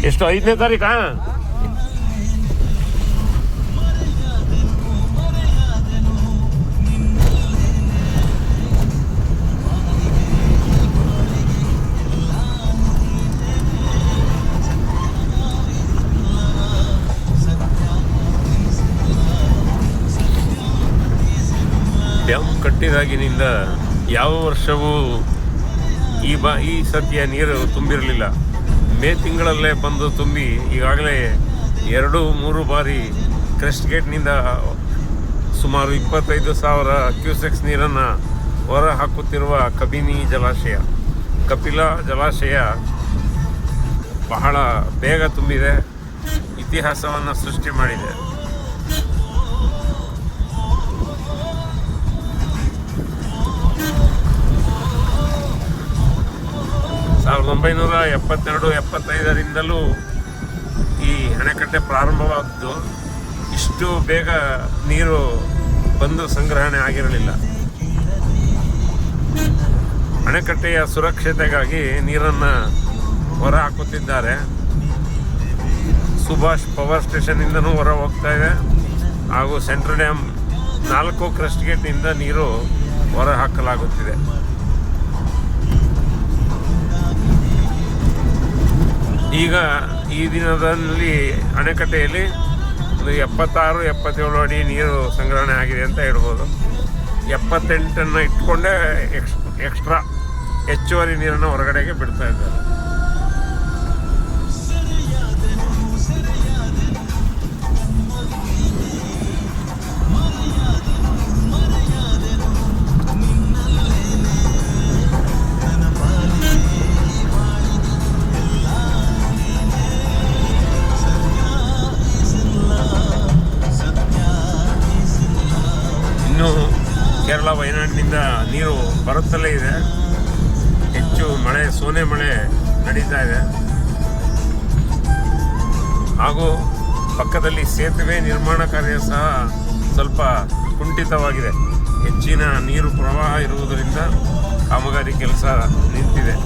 ಎಷ್ಟು 5ನೇ ತಾರೀಕಾ? ಡ್ಯಾಮ್ ಕಟ್ಟಿದಾಗಿನಿಂದ ಯಾವ ವರ್ಷವೂ ಈ ಸದ್ಯ ನೀರು ತುಂಬಿರಲಿಲ್ಲ. ಮೇ ತಿಂಗಳಲ್ಲೇ ಬಂದು ತುಂಬಿ ಈಗಾಗಲೇ 2-3 ಬಾರಿ ಕ್ರೆಸ್ಟ್ ಗೇಟ್ನಿಂದ ಸುಮಾರು 25,000 ಕ್ಯೂಸೆಕ್ಸ್ ನೀರನ್ನು ಹೊರ ಹಾಕುತ್ತಿರುವ ಕಬಿನಿ ಜಲಾಶಯ, ಕಪಿಲಾ ಜಲಾಶಯ ಬಹಳ ಬೇಗ ತುಂಬಿದೆ, ಇತಿಹಾಸವನ್ನು ಸೃಷ್ಟಿ ಮಾಡಿದೆ. 1972-75ರಿಂದಲೂ ಈ ಅಣೆಕಟ್ಟೆ ಪ್ರಾರಂಭವಾದ್ದು. ಇಷ್ಟು ಬೇಗ ನೀರು ಬಂದು ಸಂಗ್ರಹಣೆ ಆಗಿರಲಿಲ್ಲ. ಅಣೆಕಟ್ಟೆಯ ಸುರಕ್ಷತೆಗಾಗಿ ನೀರನ್ನು ಹೊರ ಹಾಕುತ್ತಿದ್ದಾರೆ. ಸುಭಾಷ್ ಪವರ್ ಸ್ಟೇಷನ್ನಿಂದನೂ ಹೊರ ಹೋಗ್ತಾ ಇದೆ ಹಾಗೂ ಸೆಂಟ್ರಲ್ ಡ್ಯಾಮ್ 4 ಕ್ರೆಸ್ಟ್ ಗೇಟ್ನಿಂದ ನೀರು ಹೊರ ಹಾಕಲಾಗುತ್ತಿದೆ. ಈಗ ಈ ದಿನದಲ್ಲಿ ಅಣೆಕಟ್ಟೆಯಲ್ಲಿ ಒಂದು 76-77 ಅಡಿ ನೀರು ಸಂಗ್ರಹಣೆ ಆಗಿದೆ ಅಂತ ಹೇಳ್ಬೋದು. 78 ಇಟ್ಕೊಂಡೇ ಎಕ್ಸ್ಟ್ರಾ ಹೆಚ್ಚುವರಿ ನೀರನ್ನು ಹೊರಗಡೆಗೆ ಬಿಡ್ತಾ ಇದ್ದಾರೆ. ಕೇರಳ ವಯನಾಡಿನಿಂದ ನೀರು ಬರುತ್ತಲೇ ಇದೆ. ಹೆಚ್ಚು ಮಳೆ, ಸೋನೆ ಮಳೆ ನಡೀತಾ ಇದೆ ಹಾಗೂ ಪಕ್ಕದಲ್ಲಿ ಸೇತುವೆ ನಿರ್ಮಾಣ ಕಾರ್ಯ ಸಹ ಸ್ವಲ್ಪ ಕುಂಠಿತವಾಗಿದೆ. ಹೆಚ್ಚಿನ ನೀರು ಪ್ರವಾಹ ಇರುವುದರಿಂದ ಕಾಮಗಾರಿ ಕೆಲಸ ನಿಂತಿದೆ.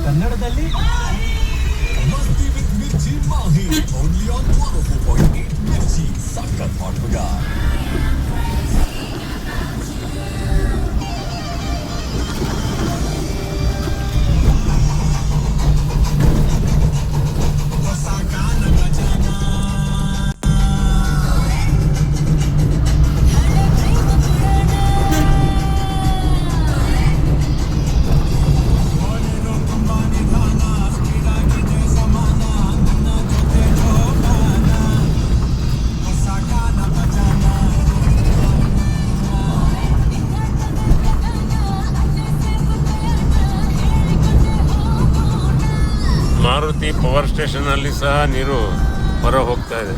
ಕನ್ನಡದಲ್ಲಿ ಮಸ್ತಿ with mirchi Mahi only on 104.8 ಮಿರ್ಚಿ ಸಖತ್ ಹಾಟ್ ಮಗ. ಮಾರುತಿ ಪವರ್ ಸ್ಟೇಷನಲ್ಲಿ ಸಹ ನೀರು ಹೊರ ಹೋಗ್ತಾ ಇದೆ.